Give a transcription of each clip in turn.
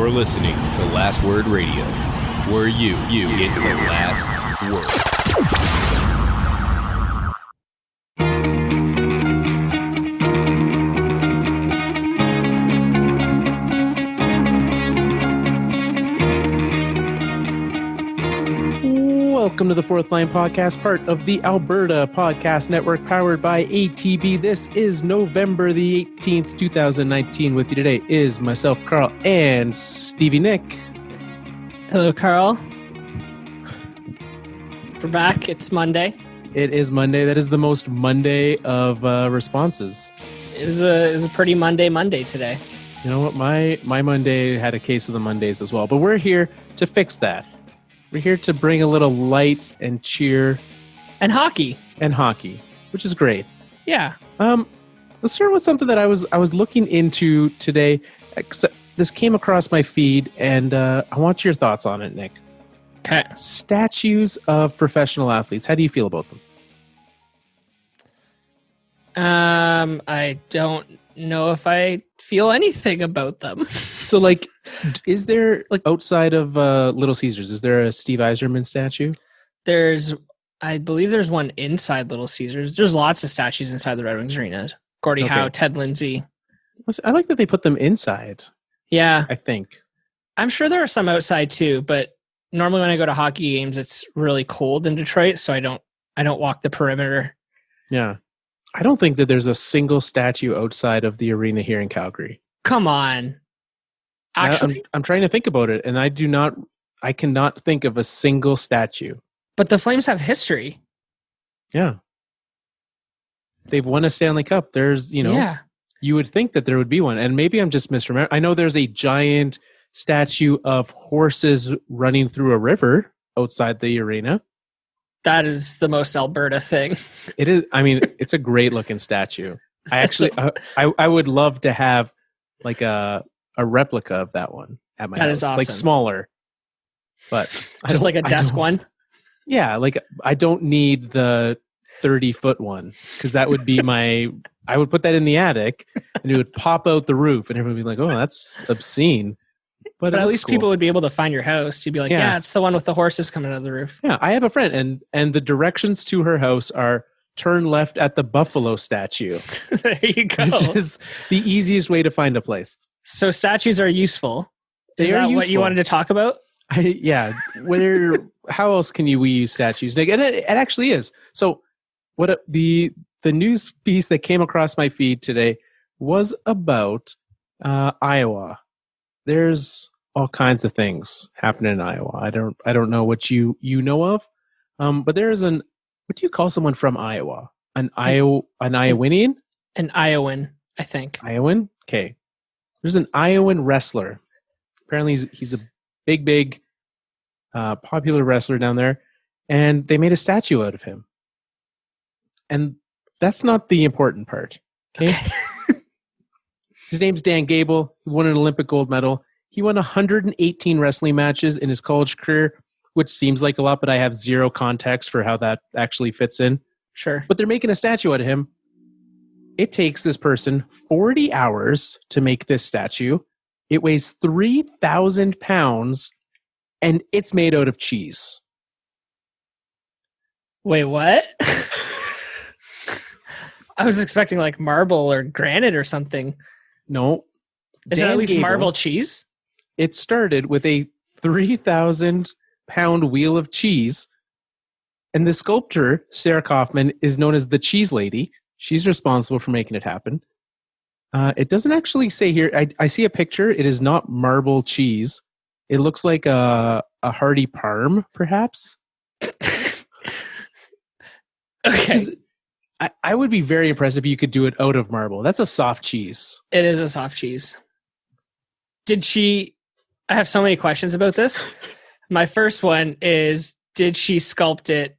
You're listening to Last Word Radio, where you get the last word. Welcome to the Fourth Line Podcast, part of the Alberta Podcast Network, powered by ATB. This is November the 18th, 2019. With you today is myself, Carl, and Stevie Nick. Hello, Carl. We're back. It's Monday. It is Monday. That is the most Monday of responses. It was a pretty Monday today. You know what? My Monday had a case of the Mondays as well, but we're here to fix that. We're here to bring a little light and cheer. And hockey, which is great. Yeah. Let's start with something that I was looking into today. This came across my feed, and I want your thoughts on it, Nick. Okay. Statues of professional athletes. How do you feel about them? I don't know if I feel anything about them. So, like, is there, like, outside of Little Caesars, is there a Steve Yzerman statue? I believe there's one inside Little Caesars. There's lots of statues inside the Red Wings arena. Gordie Howe, Ted Lindsay. I like that they put them inside. Yeah. I think. I'm sure there are some outside too, but normally when I go to hockey games, it's really cold in Detroit, so I don't walk the perimeter. Yeah. I don't think that there's a single statue outside of the arena here in Calgary. Come on. Actually, I'm trying to think about it, and I cannot think of a single statue. But the Flames have history. Yeah. They've won a Stanley Cup. There's, you would think that there would be one, and maybe I'm just misremembering. I know there's a giant statue of horses running through a river outside the arena. That is the most Alberta thing. It is. I mean, it's a great looking statue. I actually, I would love to have like a replica of that one at my house. That is awesome. Like smaller, but just like a desk one. Yeah, like I don't need the 30-foot one because that would be I would put that in the attic and it would pop out the roof and everyone would be like, "Oh, that's obscene." But at least people would be able to find your house. You'd be like, yeah, it's the one with the horses coming out of the roof. Yeah, I have a friend, and the directions to her house are turn left at the buffalo statue. There you go. Which is the easiest way to find a place. So statues are useful. Is that what you wanted to talk about? Yeah. How else can we use statues, Nick? And it actually is. So the news piece that came across my feed today was about Iowa. There's all kinds of things happening in Iowa. I don't know what you know of, but there is what do you call someone from Iowa? An Iowanian? An Iowan, I think. Iowan? Okay. There's an Iowan wrestler. Apparently he's a big, popular wrestler down there, and they made a statue out of him. And that's not the important part. Okay. His name's Dan Gable. He won an Olympic gold medal. He won 118 wrestling matches in his college career, which seems like a lot, but I have zero context for how that actually fits in. Sure. But they're making a statue out of him. It takes this person 40 hours to make this statue. It weighs 3,000 pounds, and it's made out of cheese. Wait, what? I was expecting like marble or granite or something. No. Is it at least marble cheese? It started with a 3,000-pound wheel of cheese, and the sculptor, Sarah Kaufman, is known as the Cheese Lady. She's responsible for making it happen. It doesn't actually say here. I see a picture. It is not marble cheese. It looks like a hearty parm, perhaps. Okay. I would be very impressed if you could do it out of marble. That's a soft cheese. It is a soft cheese. I have so many questions about this. My first one is, did she sculpt it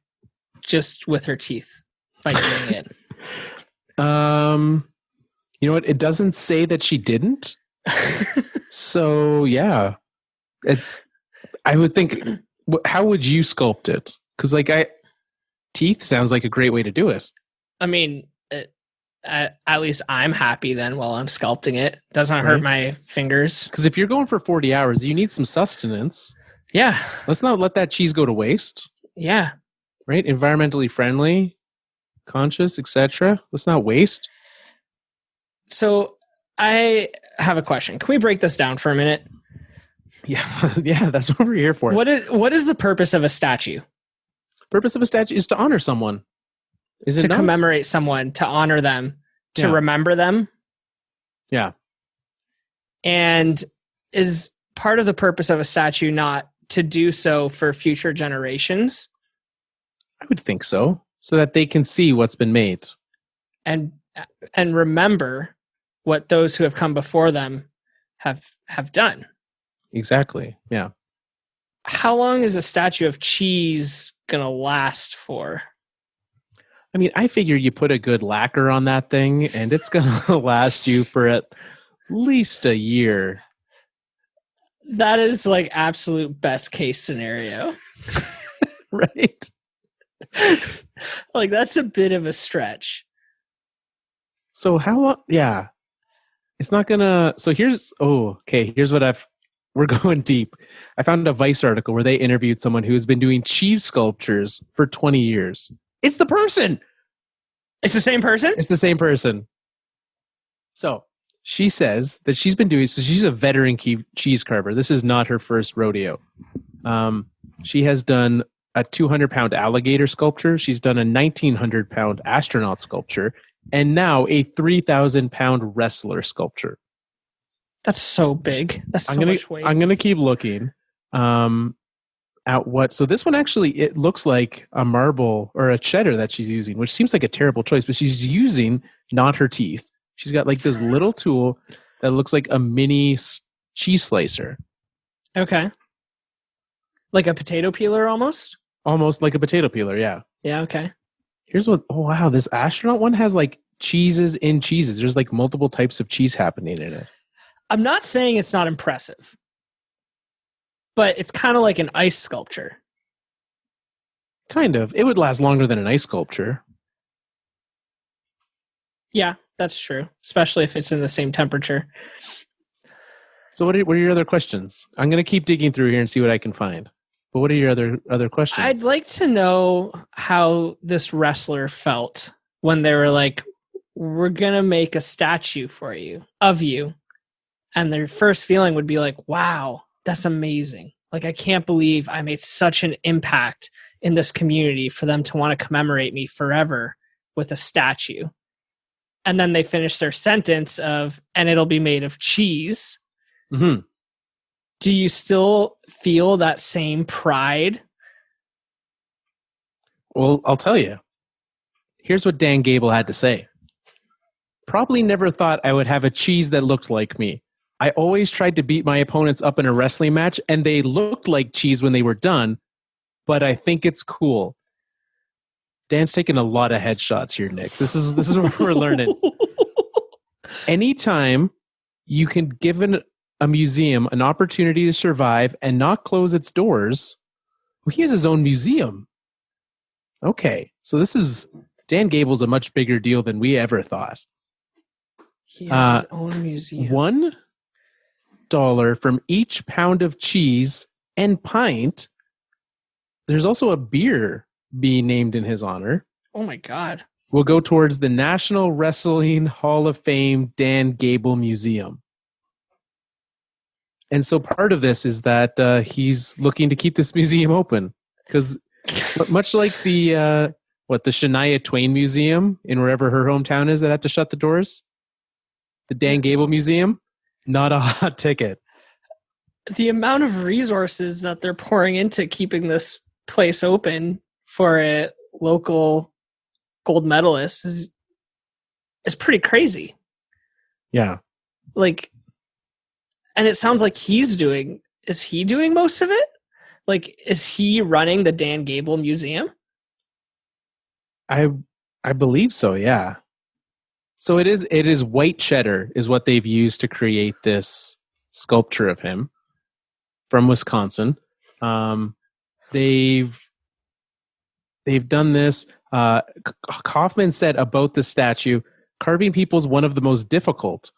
just with her teeth by doing it? You know what? It doesn't say that she didn't. So, yeah. I would think, how would you sculpt it? Because, teeth sounds like a great way to do it. I mean, at least I'm happy then while I'm sculpting it. Doesn't hurt my fingers. Because if you're going for 40 hours, you need some sustenance. Yeah. Let's not let that cheese go to waste. Yeah. Right? Environmentally friendly, conscious, etc. Let's not waste. So I have a question. Can we break this down for a minute? Yeah, yeah, that's what we're here for. What is the purpose of a statue? Purpose of a statue is to honor someone. Is it to not? commemorate someone, to honor them, to Yeah. remember them? Yeah. And is part of the purpose of a statue not to do so for future generations I would think so. So that they can see what's been made. and remember what those who have come before them have done? Exactly. Yeah. How long is a statue of cheese going to last for? I mean, I figure you put a good lacquer on that thing and it's going to last you for at least a year. That is like absolute best case scenario. Right? Like that's a bit of a stretch. So how long? Yeah. It's not going to. So here's what we're going deep. I found a Vice article where they interviewed someone who's been doing cheese sculptures for 20 years. It's the person. It's the same person? It's the same person. So she says that she's been doing, so she's a veteran cheese carver. This is not her first rodeo. She has done a 200-pound alligator sculpture. She's done a 1,900-pound astronaut sculpture, and now a 3,000-pound wrestler sculpture. That's so big. That's so much weight. I'm going to keep looking at what. So this one actually, it looks like a marble or a cheddar that she's using, which seems like a terrible choice, but she's using not her teeth. She's got like this little tool that looks like a mini cheese slicer. Okay. Like a potato peeler almost? Almost like a potato peeler, yeah. Yeah, okay. Here's what, oh wow, this astronaut one has like cheeses in cheeses. There's like multiple types of cheese happening in it. I'm not saying it's not impressive, but it's kind of like an ice sculpture. Kind of. It would last longer than an ice sculpture. Yeah, that's true, especially if it's in the same temperature. So what are your other questions? I'm going to keep digging through here and see what I can find. But what are your other questions? I'd like to know how this wrestler felt when they were like, we're going to make a statue of you. And their first feeling would be like, wow, that's amazing. Like, I can't believe I made such an impact in this community for them to want to commemorate me forever with a statue. And then they finish their sentence of, and it'll be made of cheese. Mm-hmm. Do you still feel that same pride? Well, I'll tell you. Here's what Dan Gable had to say. Probably never thought I would have a cheese that looked like me. I always tried to beat my opponents up in a wrestling match, and they looked like cheese when they were done, but I think it's cool. Dan's taking a lot of headshots here, Nick. This is what we're learning. Anytime you can give a museum an opportunity to survive and not close its doors, well, he has his own museum. Okay, so Dan Gable's a much bigger deal than we ever thought. He has his own museum. $1 from each pound of cheese and pint. There's also a beer being named in his honor. Oh my God. Will go towards the National Wrestling Hall of Fame Dan Gable Museum. And so part of this is that he's looking to keep this museum open. Because much like the Shania Twain Museum in wherever her hometown is that had to shut the doors, the Dan Gable Museum, not a hot ticket. The amount of resources that they're pouring into keeping this place open for a local gold medalist is pretty crazy. Yeah. Like, and it sounds like is he doing most of it? Like, is he running the Dan Gable Museum? I believe so, yeah. So it is white cheddar is what they've used to create this sculpture of him from Wisconsin. They've done this. Kaufman said about the statue, carving people is one of the most difficult.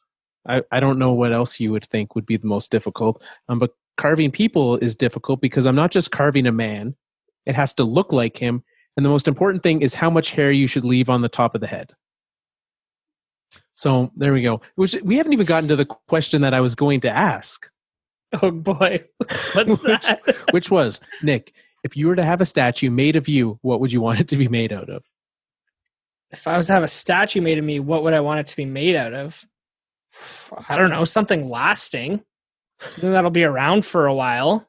I don't know what else you would think would be the most difficult, but carving people is difficult because I'm not just carving a man. It has to look like him. And the most important thing is how much hair you should leave on the top of the head. So there we go. We haven't even gotten to the question that I was going to ask. Oh boy. What's that? Which was, Nick, if you were to have a statue made of you, what would you want it to be made out of? If I was to have a statue made of me, what would I want it to be made out of? I don't know, something lasting. Something that'll be around for a while.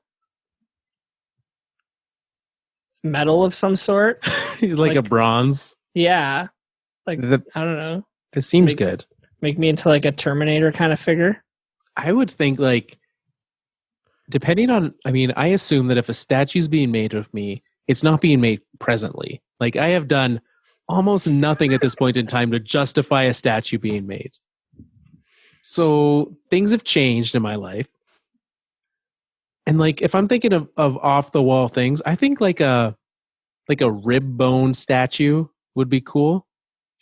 Metal of some sort. like a bronze? Yeah. I don't know. It seems good. Make me into like a Terminator kind of figure. I would think depending on, I assume that if a statue's being made of me, it's not being made presently. Like I have done almost nothing at this point in time to justify a statue being made. So things have changed in my life. And if I'm thinking of off the wall things, I think like a rib bone statue would be cool.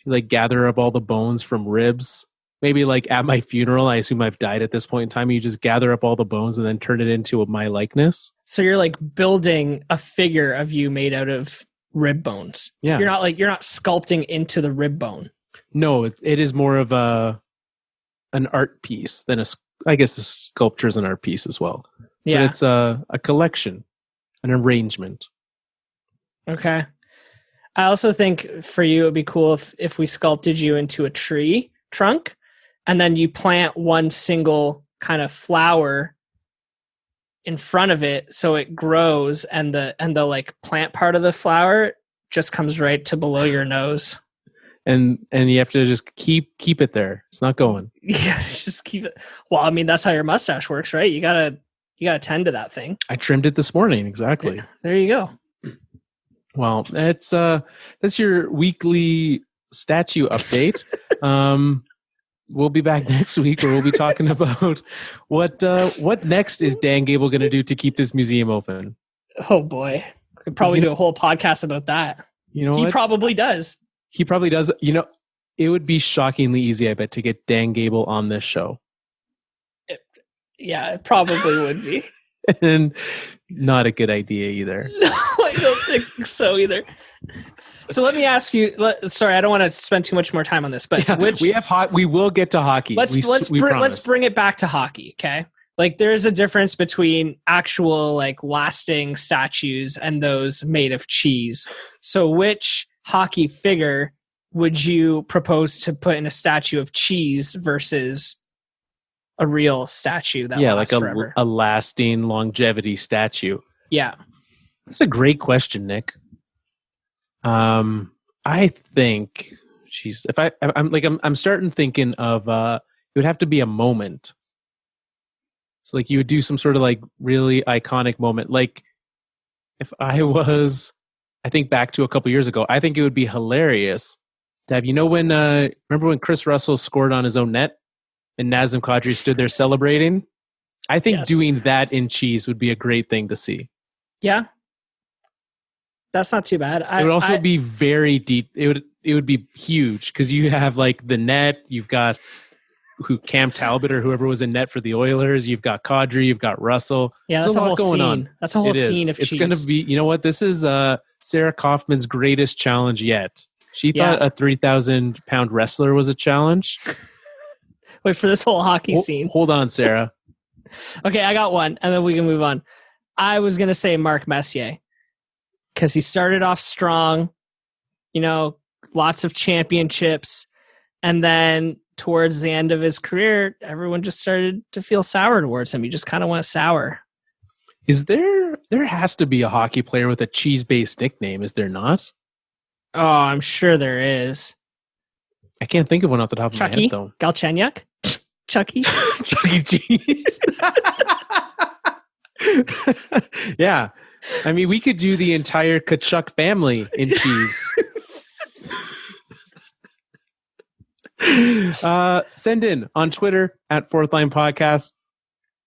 You gather up all the bones from ribs. Maybe at my funeral, I assume I've died at this point in time. You just gather up all the bones and then turn it into my likeness. So you're building a figure of you made out of rib bones. Yeah. You're not sculpting into the rib bone. No, it is more of an art piece than I guess a sculpture is an art piece as well. Yeah. But it's a collection, an arrangement. Okay. I also think for you, it'd be cool if we sculpted you into a tree trunk and then you plant one single kind of flower in front of it so it grows and the plant part of the flower just comes right to below your nose. And you have to just keep it there. It's not going. Yeah, just keep it. Well, that's how your mustache works, right? You gotta tend to that thing. I trimmed it this morning, exactly. Yeah, there you go. Well, that's your weekly statue update. We'll be back next week where we'll be talking about what next is Dan Gable going to do to keep this museum open. Oh boy, we'd probably do a whole podcast about that. You know, he probably does. He probably does. It would be shockingly easy, I bet, to get Dan Gable on this show. It probably would be. And not a good idea either. No, I don't think so either. So let me ask you. Sorry, I don't want to spend too much more time on this, but we will get to hockey. Let's bring it back to hockey. Okay, there's a difference between actual lasting statues and those made of cheese. So which hockey figure would you propose to put in a statue of cheese versus a real statue that lasts forever? A lasting longevity statue? Yeah, that's a great question, Nick. I think, if I'm starting thinking of it would have to be a moment. So you would do some sort of really iconic moment. If I think back to a couple years ago, I think it would be hilarious to have, remember when Chris Russell scored on his own net and Nazem Kadri stood there celebrating? I think doing that in cheese would be a great thing to see. Yeah. That's not too bad. It would also be very deep. It would be huge because you have the net. You've got Cam Talbot or whoever was in net for the Oilers. You've got Kadri. You've got Russell. Yeah, that's a lot going on. That's a whole scene of cheese. It's going to be. You know what? This is Sarah Kaufman's greatest challenge yet. She thought a 3,000-pound wrestler was a challenge. Wait for this whole hockey scene. Hold on, Sarah. Okay, I got one, and then we can move on. I was going to say Mark Messier. Because he started off strong, lots of championships. And then towards the end of his career, everyone just started to feel sour towards him. He just kind of went sour. There has to be a hockey player with a cheese-based nickname, is there not? Oh, I'm sure there is. I can't think of one off the top of my head, though. Galchenyuk? Chucky? Chucky Cheese. Yeah. We could do the entire Kachuk family in cheese. Send in on Twitter at Fourth Line Podcast.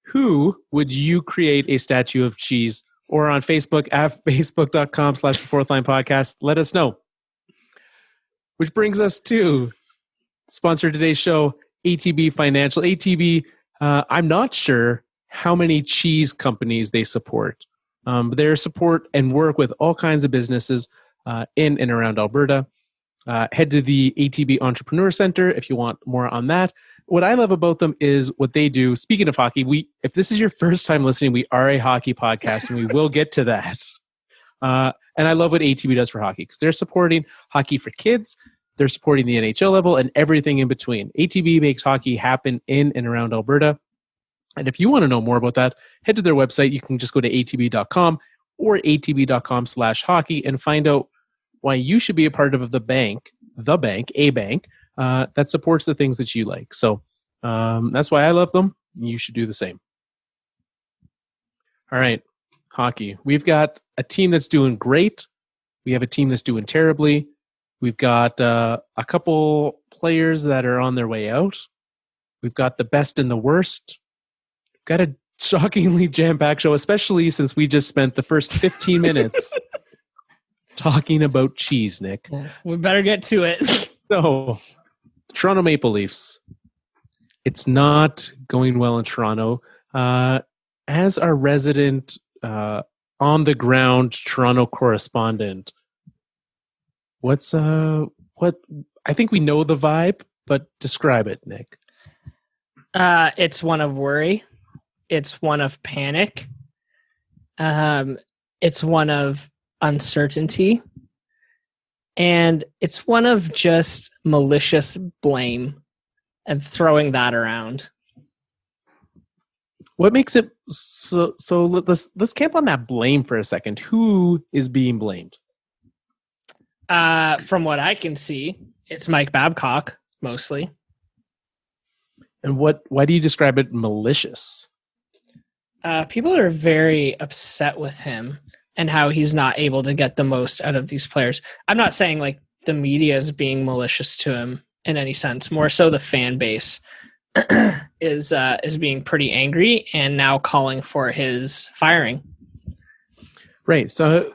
Who would you create a statue of cheese? Or on Facebook at facebook.com/Fourth Line Podcast. Let us know. Which brings us to sponsor today's show, ATB Financial. ATB, I'm not sure how many cheese companies they support. But they support and work with all kinds of businesses in and around Alberta. Head to the ATB Entrepreneur Center if you want more on that. What I love about them is what they do. Speaking of hockey, if this is your first time listening, we are a hockey podcast, and we will get to that. And I love what ATB does for hockey because they're supporting hockey for kids. They're supporting the NHL level and everything in between. ATB makes hockey happen in and around Alberta. And if you want to know more about that, head to their website. You can just go to atb.com or atb.com/hockey and find out why you should be a part of a bank that supports the things that you like. So that's why I love them. You should do the same. All right, hockey. We've got a team that's doing great. We have a team that's doing terribly. We've got a couple players that are on their way out. We've got the best and the worst. Got a shockingly jam-packed show, especially since we just spent the first 15 minutes talking about cheese, Nick. We better get to it. So, Toronto Maple Leafs. It's not going well in Toronto. As our resident on-the-ground Toronto correspondent, what I think we know the vibe, but describe it, Nick. It's one of worry. It's one of panic. It's one of uncertainty. And it's one of just malicious blame and throwing that around. What makes it so let's camp on that blame for a second. Who is being blamed? From what I can see, it's Mike Babcock mostly. And why do you describe it malicious? People are very upset with him and how he's not able to get the most out of these players. I'm not saying like the media is being malicious to him in any sense. More so the fan base is being pretty angry and now calling for his firing. Right. So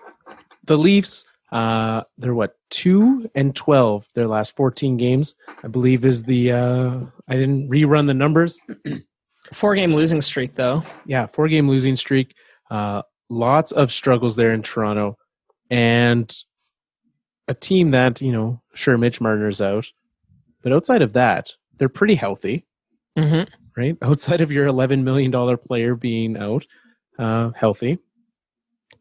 the Leafs, they're 2-12 their last 14 games, I believe is the I didn't rerun the numbers. 4-game losing streak, though. Yeah, 4-game losing streak. Lots of struggles there in Toronto. And a team that, sure, Mitch Marner's out. But outside of that, they're pretty healthy. Mm-hmm. Right? Outside of your $11 million player being out, healthy.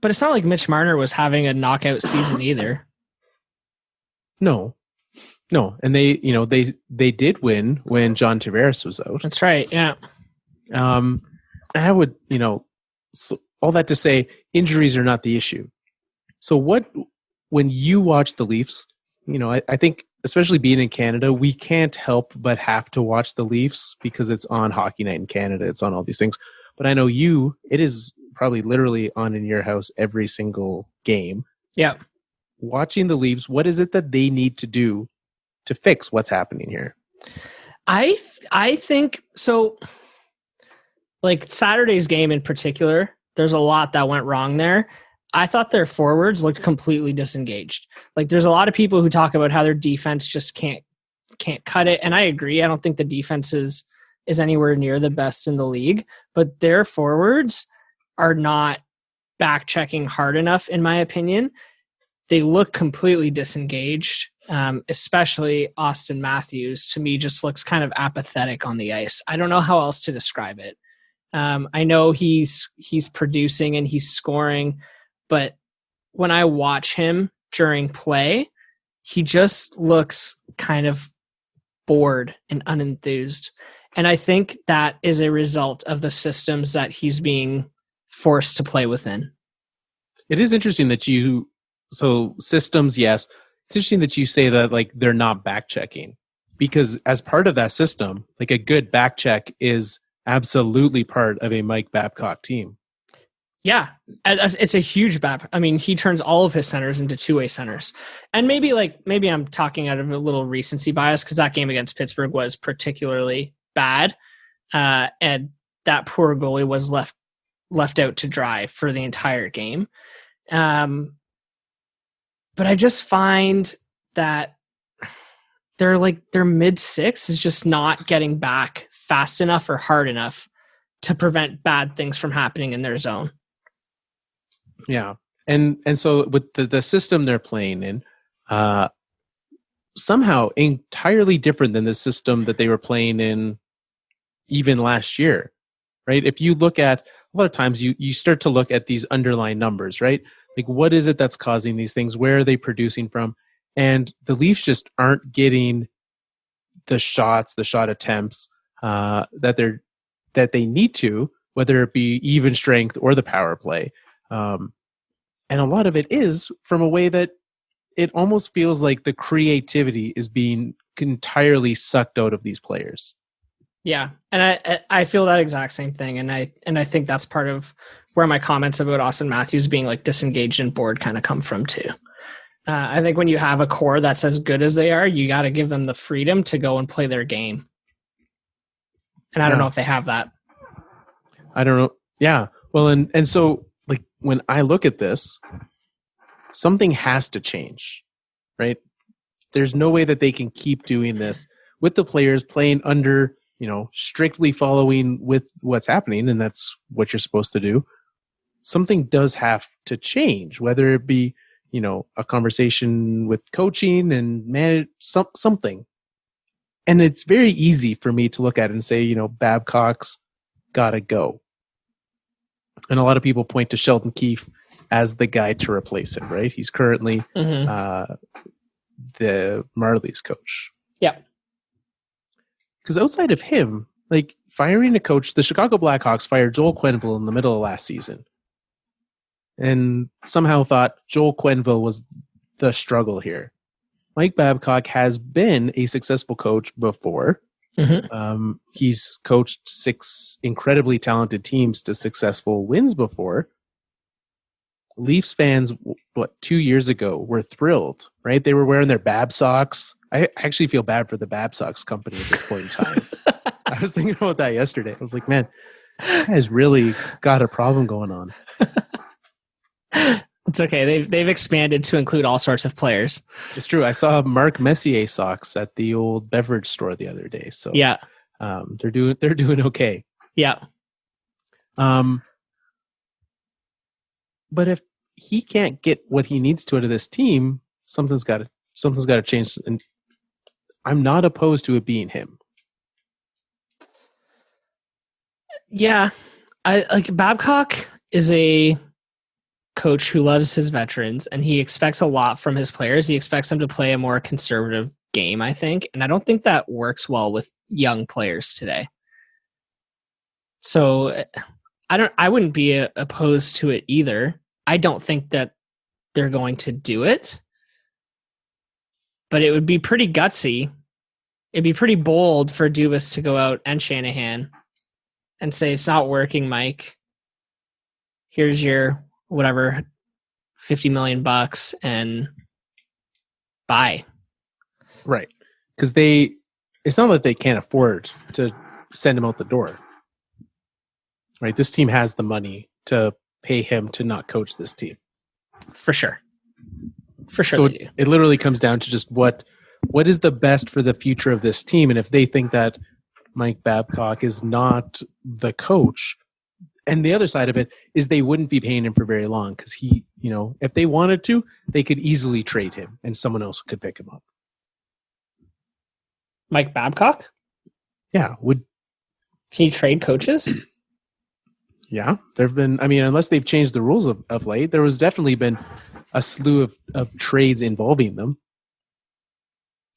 But it's not like Mitch Marner was having a knockout season either. No. And they did win when John Tavares was out. That's right, yeah. And I would, so all that to say, injuries are not the issue. So when you watch the Leafs, I think, especially being in Canada, we can't help but have to watch the Leafs because it's on Hockey Night in Canada. It's on all these things. But I know it is probably literally on in your house every single game. Yeah. Watching the Leafs, what is it that they need to do to fix what's happening here? I think so. Like Saturday's game in particular, there's a lot that went wrong there. I thought their forwards looked completely disengaged. Like there's a lot of people who talk about how their defense just can't cut it, and I agree. I don't think the defense is anywhere near the best in the league, but their forwards are not back checking hard enough, in my opinion. They look completely disengaged, especially Austin Matthews, to me, just looks kind of apathetic on the ice. I don't know how else to describe it. I know he's producing and he's scoring, but when I watch him during play, he just looks kind of bored and unenthused. And I think that is a result of the systems that he's being forced to play within. It is interesting that so systems, yes. It's interesting that you say that like they're not back checking, because as part of that system, like a good back check is absolutely part of a Mike Babcock team. Yeah, it's a huge I mean, he turns all of his centers into two-way centers. And maybe I'm talking out of a little recency bias because that game against Pittsburgh was particularly bad. And that poor goalie was left out to dry for the entire game. But I just find that their mid six is just not getting back fast enough or hard enough to prevent bad things from happening in their zone. Yeah. And so with the system they're playing in, somehow entirely different than the system that they were playing in even last year, right? If you look at, a lot of times you start to look at these underlying numbers, right? Like, what is it that's causing these things? Where are they producing from? And the Leafs just aren't getting the shot attempts that they need to, whether it be even strength or the power play. And a lot of it is from a way that it almost feels like the creativity is being entirely sucked out of these players. Yeah, and I feel that exact same thing, and I think that's part of where my comments about Austin Matthews being like disengaged and bored kind of come from too. I think when you have a core that's as good as they are, you got to give them the freedom to go and play their game. And I don't know if they have that. I don't know. Yeah. Well, and so like when I look at this, something has to change, right? There's no way that they can keep doing this with the players playing under, strictly following with what's happening, and that's what you're supposed to do. Something does have to change, whether it be, a conversation with coaching and manage something. And it's very easy for me to look at it and say, Babcock's got to go. And a lot of people point to Sheldon Keefe as the guy to replace him, right? He's currently the Marlies coach. Yeah. Because outside of him, like firing a coach, the Chicago Blackhawks fired Joel Quenneville in the middle of last season. And somehow thought Joel Quenneville was the struggle here. Mike Babcock has been a successful coach before. He's coached 6 incredibly talented teams to successful wins before. Leafs fans, 2 years ago, were thrilled, right? They were wearing their Bab socks. I actually feel bad for the Bab socks company at this point in time. I was thinking about that yesterday. I was like, man, this guy's really got a problem going on. It's okay. They've expanded to include all sorts of players. It's true. I saw Mark Messier socks at the old beverage store the other day. So yeah, they're doing okay. Yeah. But if he can't get what he needs to out of this team, something's got to change. And I'm not opposed to it being him. Yeah, I like Babcock is a coach who loves his veterans, and he expects a lot from his players. He expects them to play a more conservative game, I think, and I don't think that works well with young players today. So I wouldn't be opposed to it either. I don't think that they're going to do it, but it would be pretty gutsy. It'd be pretty bold for Dubas to go out and Shanahan and say, it's not working, Mike. Here's your whatever, $50 million and bye. Right. Because it's not that they can't afford to send him out the door. Right. This team has the money to pay him to not coach this team. For sure. So it literally comes down to just what is the best for the future of this team. And if they think that Mike Babcock is not the coach, and the other side of it is they wouldn't be paying him for very long because he, if they wanted to, they could easily trade him and someone else could pick him up. Mike Babcock? Yeah. Can you trade coaches? Yeah. There have been, unless they've changed the rules of late, there was definitely been a slew of trades involving them.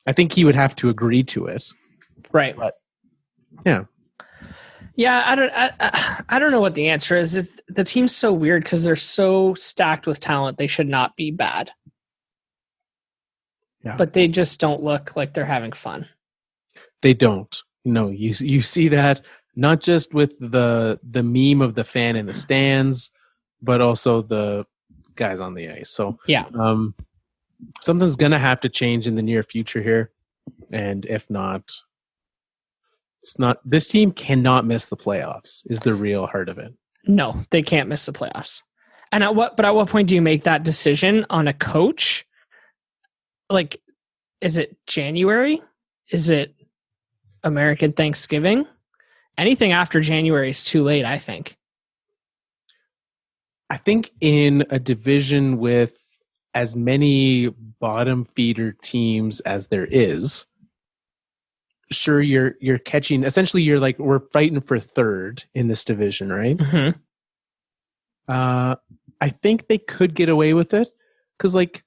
I think he would have to agree to it. Right. But yeah. Yeah, I don't know what the answer is. The team's so weird because they're so stacked with talent. They should not be bad. Yeah. But they just don't look like they're having fun. They don't. No, you see that not just with the meme of the fan in the stands, but also the guys on the ice. So yeah, something's gonna have to change in the near future here, and if not. It's not. This team cannot miss the playoffs. Is the real heart of it? No, they can't miss the playoffs. And at what point do you make that decision on a coach? Like, Is it January? Is it American Thanksgiving? Anything after January is too late, I think. I think in a division with as many bottom feeder teams as there is, sure, you're catching. Essentially, you're like, we're fighting for third in this division, right? Mm-hmm. I think they could get away with it because, like,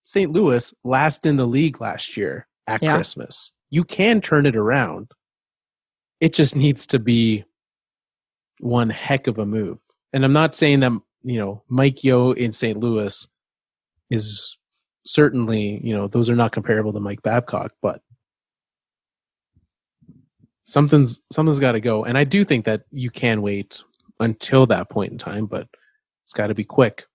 St. Louis last in the league last year at Christmas. You can turn it around. It just needs to be one heck of a move. And I'm not saying that, Mike Yeo in St. Louis is certainly, those are not comparable to Mike Babcock, but something's got to go. And I do think that you can wait until that point in time, but it's got to be quick.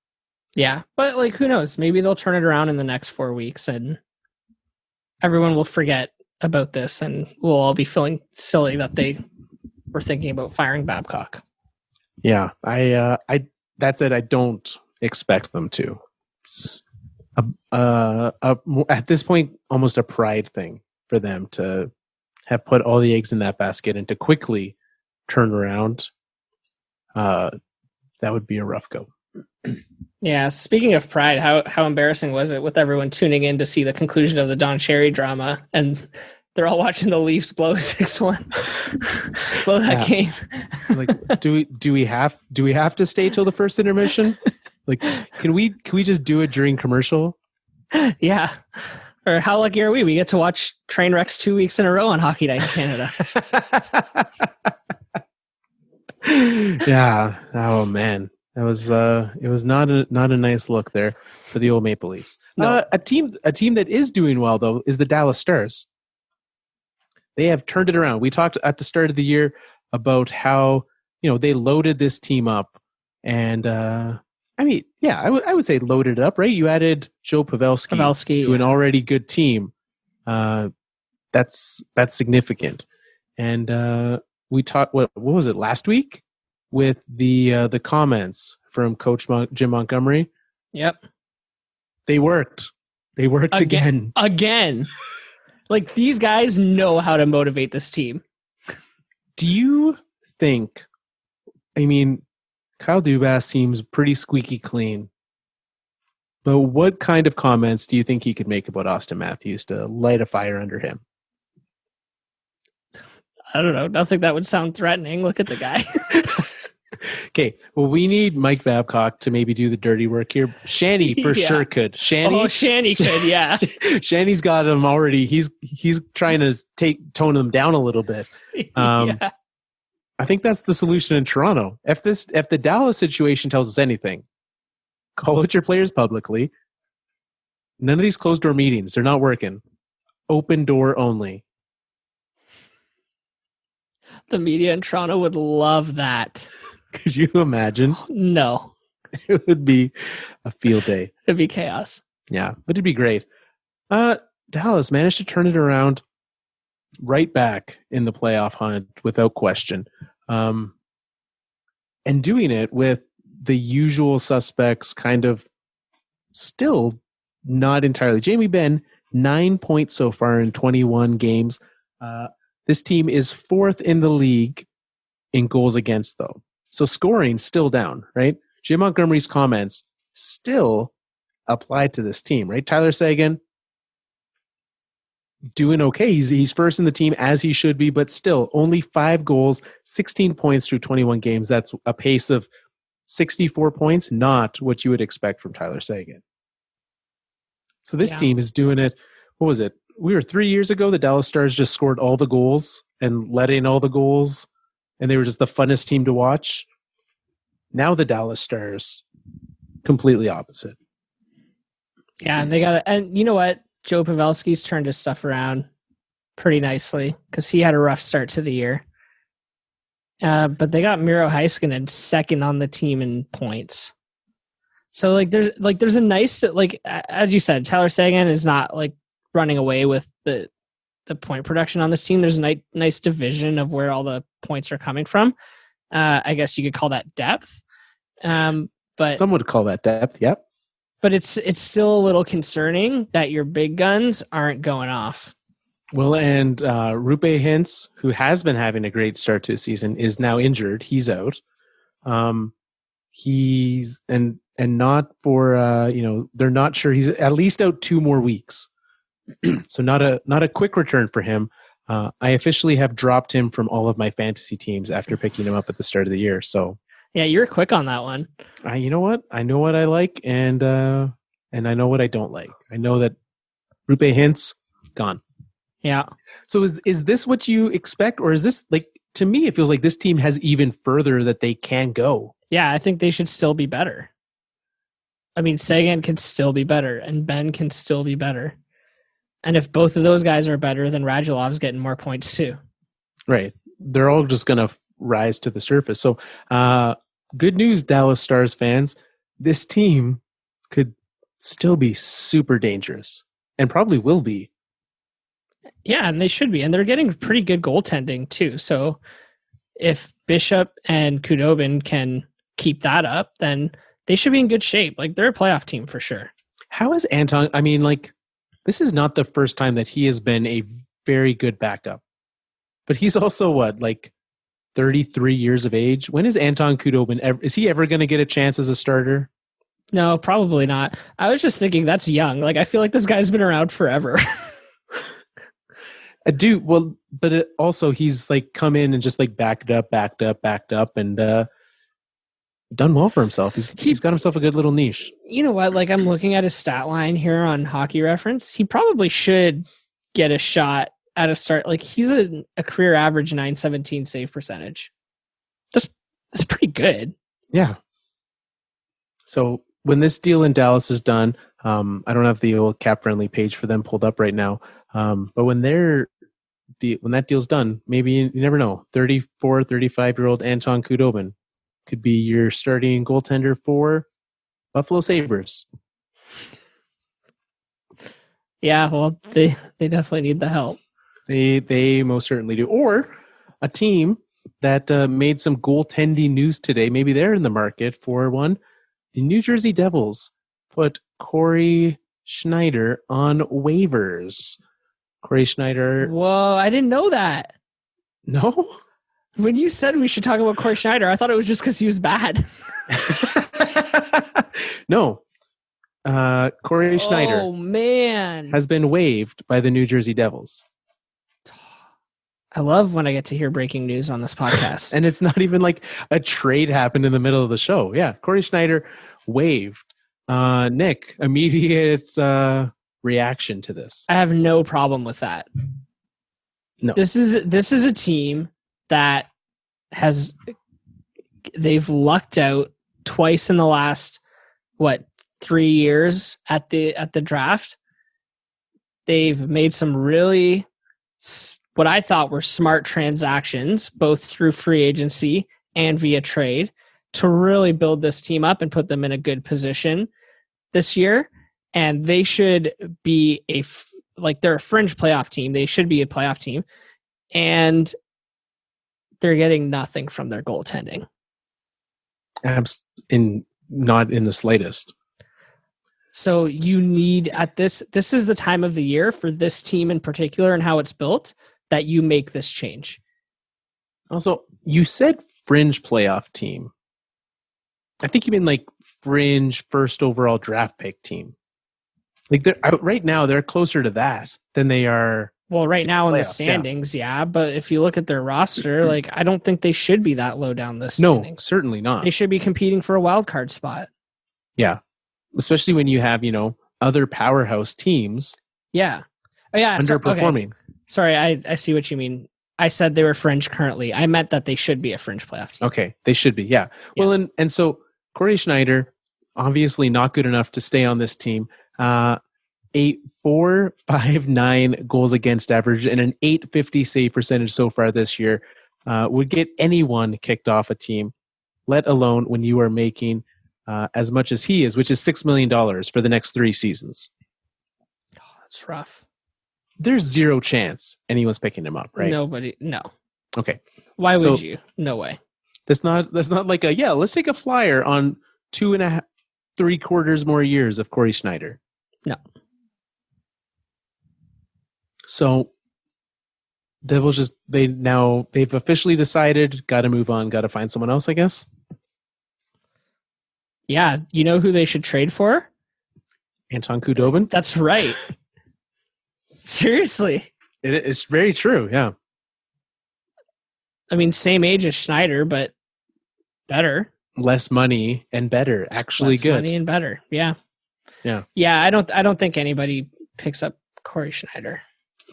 Yeah, but like, who knows? Maybe they'll turn it around in the next 4 weeks and everyone will forget about this and we'll all be feeling silly that they were thinking about firing Babcock. Yeah, I that's it. I don't expect them to. It's at this point, almost a pride thing for them to have put all the eggs in that basket and to quickly turn around. That would be a rough go. Yeah, speaking of pride, how embarrassing was it with everyone tuning in to see the conclusion of the Don Cherry drama, and they're all watching the Leafs blow 6-1, blow that game. Like, do we have to stay till the first intermission? Like, can we just do it during commercial? Yeah. Or how lucky are we? We get to watch train wrecks 2 weeks in a row on Hockey Night in Canada. Yeah. Oh man. That was it was not a nice look there for the old Maple Leafs. No. A team that is doing well though is the Dallas Stars. They have turned it around. We talked at the start of the year about how they loaded this team up, and I would say loaded it up, right? You added Joe Pavelski to an already good team. That's significant. And we talked. What was it last week? With the comments from Coach Jim Montgomery. Yep. They worked. They worked again. Again. Like, these guys know how to motivate this team. Do you think, Kyle Dubas seems pretty squeaky clean, but what kind of comments do you think he could make about Austin Matthews to light a fire under him? I don't know. Nothing that would sound threatening. Look at the guy. Okay, well, we need Mike Babcock to maybe do the dirty work here. Shanny for sure could. Shanny could, yeah. Shanny's got him already. He's trying to tone him down a little bit. Yeah. I think that's the solution in Toronto. If the Dallas situation tells us anything, call out your players publicly. None of these closed door meetings, they're not working. Open door only. The media in Toronto would love that. Could you imagine? No. It would be a field day. It'd be chaos. Yeah, but it'd be great. Dallas managed to turn it around right back in the playoff hunt without question. And doing it with the usual suspects kind of still not entirely. Jamie Benn, 9 points so far in 21 games. This team is fourth in the league in goals against, though. So scoring still down, right? Jim Montgomery's comments still apply to this team, right? Tyler Seguin doing okay. He's first in the team as he should be, but still only 5 goals, 16 points through 21 games. That's a pace of 64 points, not what you would expect from Tyler Seguin. So this team is doing it. What was it? We were 3 years ago. The Dallas Stars just scored all the goals and let in all the goals, and they were just the funnest team to watch. Now the Dallas Stars, completely opposite. Yeah, and they got and you know what? Joe Pavelski's turned his stuff around pretty nicely because he had a rough start to the year. But they got Miro Heiskanen second on the team in points. So there's a nice, as you said, Tyler Seguin is not running away with the point production on this team. There's a nice division of where all the points are coming from. I guess you could call that depth. But some would call that depth. Yep. But it's still a little concerning that your big guns aren't going off. Well, and Rupe Hintz, who has been having a great start to the season, is now injured. He's out. He's and not for they're not sure. He's at least out 2 more weeks. So not a quick return for him. I officially have dropped him from all of my fantasy teams after picking him up at the start of the year. So yeah, you're quick on that one. You know what? I know what I like, and I know what I don't like. I know that Rupe Hintz gone. Yeah. So is this what you expect, or is this like, to me, it feels like this team has even further that they can go? Yeah, I think they should still be better. I mean, Sagan can still be better, and Ben can still be better. And if both of those guys are better, then Radulov's getting more points too. Right. They're all just going to rise to the surface. So good news, Dallas Stars fans. This team could still be super dangerous and probably will be. Yeah, and they should be. And they're getting pretty good goaltending too. So if Bishop and Khudobin can keep that up, then they should be in good shape. Like, they're a playoff team for sure. How is Anton? I mean, like, this is not the first time that he has been a very good backup. But he's also, 33 years of age? When is Anton Khudobin is he ever going to get a chance as a starter? No, probably not. I was just thinking that's young. Like, I feel like this guy's been around forever. I do. Well, but also he's like come in and just like backed up, and done well for himself. He's got himself a good little niche. You know what? Like, I'm looking at his stat line here on Hockey Reference. He probably should get a shot at a start. Like, he's a career average .917 save percentage. That's pretty good. Yeah. So when this deal in Dallas is done, I don't have the old cap friendly page for them pulled up right now. But when that deal's done, maybe you never know. 34, 35-year-old Anton Khudobin could be your starting goaltender for Buffalo Sabres. Yeah, well, they definitely need the help. They most certainly do. Or a team that made some goaltending news today. Maybe they're in the market for one. The New Jersey Devils put Cory Schneider on waivers. Cory Schneider. Whoa, I didn't know that. No? When you said we should talk about Cory Schneider, I thought it was just because he was bad. No. Cory Schneider. Oh, man. Has been waived by the New Jersey Devils. I love when I get to hear breaking news on this podcast. And it's not even like a trade happened in the middle of the show. Yeah, Cory Schneider waived. Nick, immediate reaction to this? I have no problem with that. No. This is a team that they've lucked out twice in the last 3 years at the draft. They've made some really what I thought were smart transactions, both through free agency and via trade, to really build this team up and put them in a good position this year. And they should be they're a fringe playoff team. They should be a playoff team. And they're getting nothing from their goaltending. Not in the slightest. So you need this is the time of the year for this team in particular and how it's built that you make this change. Also, you said fringe playoff team. I think you mean like fringe first overall draft pick team. Like right now, they're closer to that than they are. Well, right now in the standings, yeah. But if you look at their roster, like, I don't think they should be that low down the standings. No, certainly not. They should be competing for a wild card spot. Yeah, especially when you have other powerhouse teams. Yeah. Oh, yeah. Underperforming. Okay. Sorry, I see what you mean. I said they were fringe currently. I meant that they should be a fringe playoff team. Okay, they should be. Yeah. Well, and so Cory Schneider, obviously not good enough to stay on this team. A .459 goals against average and an .850 save percentage so far this year would get anyone kicked off a team, let alone when you are making as much as he is, which is $6 million for the next 3 seasons. Oh, that's rough. There's zero chance anyone's picking him up, right? Nobody. No. Okay. Why would you? No way. That's not like let's take a flyer on 2.5. 3/4 more years of Cory Schneider. No. So Devils they've officially decided, got to move on, got to find someone else, I guess. Yeah, you know who they should trade for? Anton Khudobin? That's right. Seriously. It's very true, yeah. I mean, same age as Schneider, but better. Less money and better. Actually Less good. money and better. Yeah. Yeah. Yeah, I don't think anybody picks up Cory Schneider.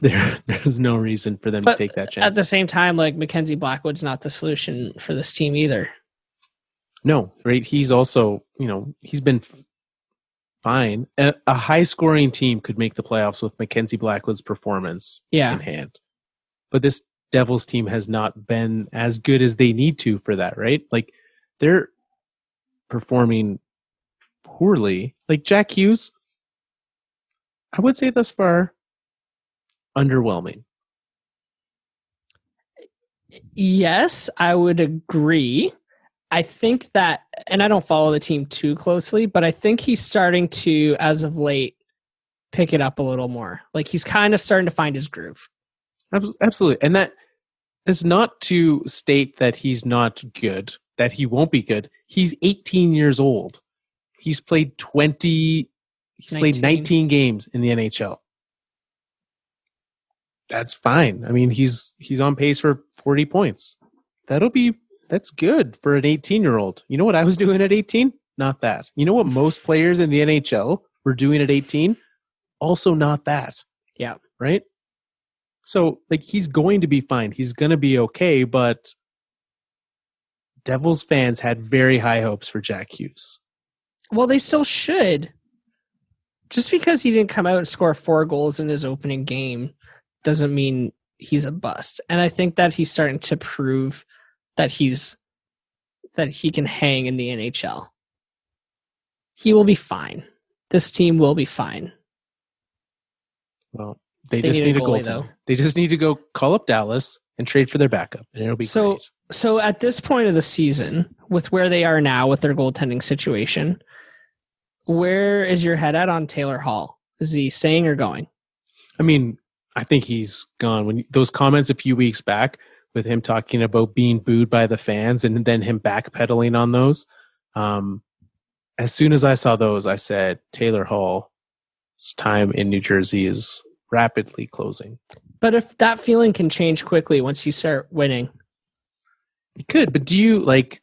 There's no reason for them to take that chance. At the same time, like Mackenzie Blackwood's not the solution for this team either. No, right? He's also, he's been fine. A high-scoring team could make the playoffs with Mackenzie Blackwood's performance in hand. But this Devils team has not been as good as they need to for that, right? Like, they're performing poorly. Like, Jack Hughes, I would say thus far, underwhelming. Yes, I would agree. I think that, and I don't follow the team too closely, but I think he's starting to, as of late, pick it up a little more. Like he's kind of starting to find his groove. Absolutely. And that is not to state that he's not good, that he won't be good. He's 18 years old. He's played 19 games in the NHL. That's fine. I mean, he's on pace for 40 points. That's good for an 18-year-old. You know what I was doing at 18? Not that. You know what most players in the NHL were doing at 18? Also not that. Yeah. Right? So, like, he's going to be fine. He's going to be okay, but Devils fans had very high hopes for Jack Hughes. Well, they still should. Just because he didn't come out and score 4 goals in his opening game doesn't mean he's a bust. And I think that he's starting to prove that he can hang in the NHL. He will be fine. This team will be fine. Well, they just need a goalie, though. They just need to go call up Dallas and trade for their backup, and it'll be great. So at this point of the season, with where they are now with their goaltending situation, where is your head at on Taylor Hall? Is he staying or going? I mean, I think he's gone. When those comments a few weeks back with him talking about being booed by the fans and then him backpedaling on those, as soon as I saw those, I said, Taylor Hall's time in New Jersey is rapidly closing. But if that feeling can change quickly once you start winning. It could, but do you, like,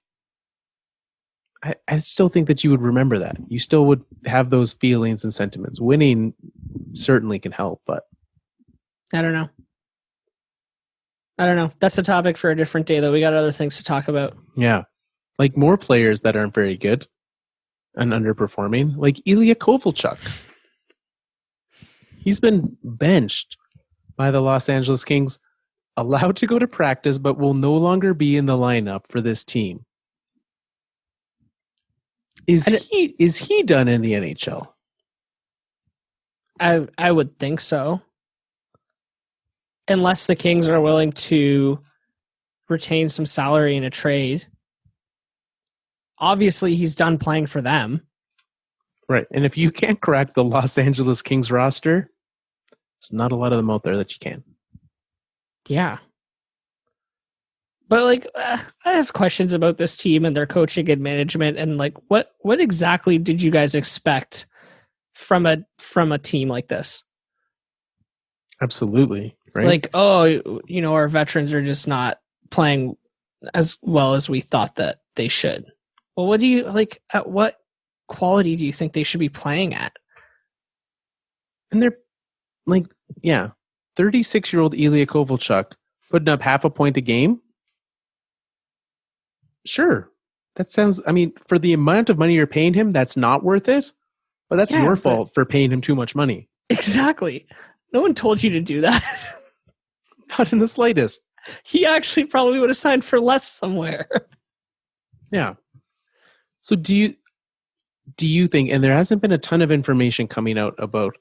I still think that you would remember that. You still would have those feelings and sentiments. Winning certainly can help, but I don't know. That's a topic for a different day, though. We got other things to talk about. Yeah. Like more players that aren't very good and underperforming, like Ilya Kovalchuk. He's been benched by the Los Angeles Kings, allowed to go to practice, but will no longer be in the lineup for this team. Is he done in the NHL? I would think so. Unless the Kings are willing to retain some salary in a trade. Obviously, he's done playing for them. Right. And if you can't crack the Los Angeles Kings roster, there's not a lot of them out there that you can. Yeah. But, like, I have questions about this team and their coaching and management. And, like, what exactly did you guys expect from a team like this? Absolutely. Right. Like, our veterans are just not playing as well as we thought that they should. Well, what do you like? At what quality do you think they should be playing at? And they're like, 36-year-old Ilya Kovalchuk putting up half a point a game. Sure. That sounds, I mean, for the amount of money you're paying him, that's not worth it. But that's your fault for paying him too much money. Exactly. No one told you to do that. Not in the slightest. He actually probably would have signed for less somewhere. Yeah. So do you think, and there hasn't been a ton of information coming out about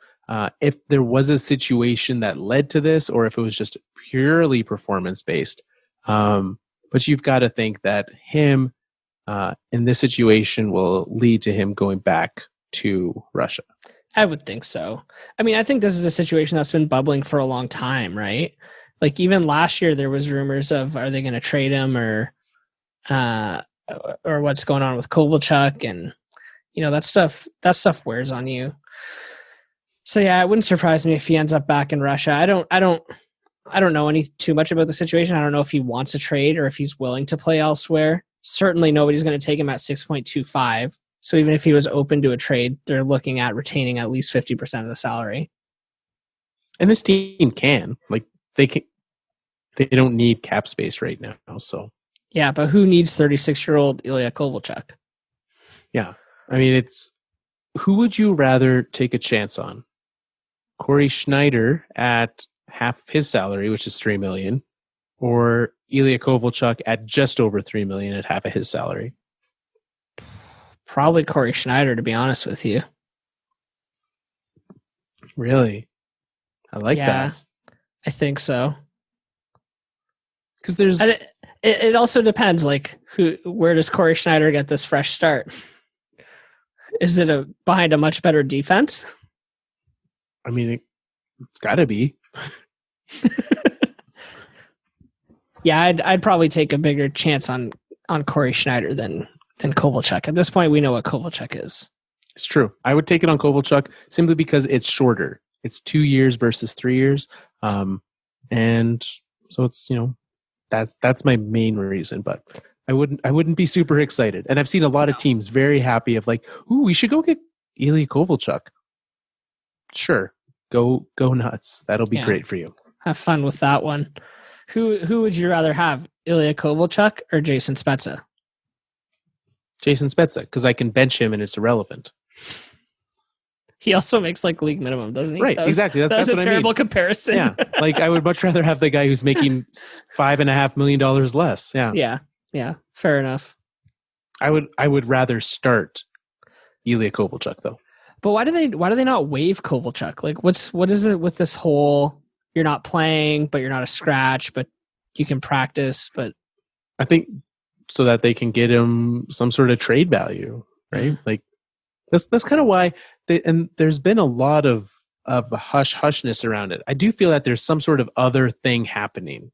if there was a situation that led to this or if it was just purely performance-based. But you've got to think that him in this situation will lead to him going back to Russia? I would think so. I mean, I think this is a situation that's been bubbling for a long time, right? Like even last year, there was rumors of, are they going to trade him or what's going on with Kovalchuk, and that stuff wears on you. So yeah, it wouldn't surprise me if he ends up back in Russia. I don't know too much about the situation. I don't know if he wants a trade or if he's willing to play elsewhere. Certainly, nobody's going to take him at 6.25. So even if he was open to a trade, they're looking at retaining at least 50% of the salary. And this team can, they don't need cap space right now. So yeah, but who needs 36-year-old Ilya Kovalchuk? Yeah, I mean, who would you rather take a chance on? Cory Schneider at half his salary, which is $3 million, or Ilya Kovalchuk at just over $3 million at half of his salary? Probably Cory Schneider, to be honest with you. Really? I like that. I think so. Because there's... It also depends, where does Cory Schneider get this fresh start? Is it behind a much better defense? I mean, it's got to be. Yeah, I'd probably take a bigger chance on Cory Schneider than Kovalchuk. At this point, we know what Kovalchuk is. It's true. I would take it on Kovalchuk simply because it's shorter. It's 2 years versus 3 years. And so it's, that's my main reason, but I wouldn't be super excited. And I've seen a lot of teams very happy of ooh, we should go get Ilya Kovalchuk. Sure. Go nuts. That'll be great for you. Have fun with that one. Who would you rather have, Ilya Kovalchuk or Jason Spezza? Jason Spezza, because I can bench him and it's irrelevant. He also makes league minimum, doesn't he? Right, exactly. That's a terrible comparison. Yeah, I would much rather have the guy who's making $5.5 million less. Yeah. Yeah. Fair enough. I would rather start Ilya Kovalchuk though. But why do they not waive Kovalchuk? What is it with this whole you're not playing, but you're not a scratch, but you can practice? But I think so that they can get him some sort of trade value, right? Mm-hmm. That's kind of why. And there's been a lot of hushness around it. I do feel that there's some sort of other thing happening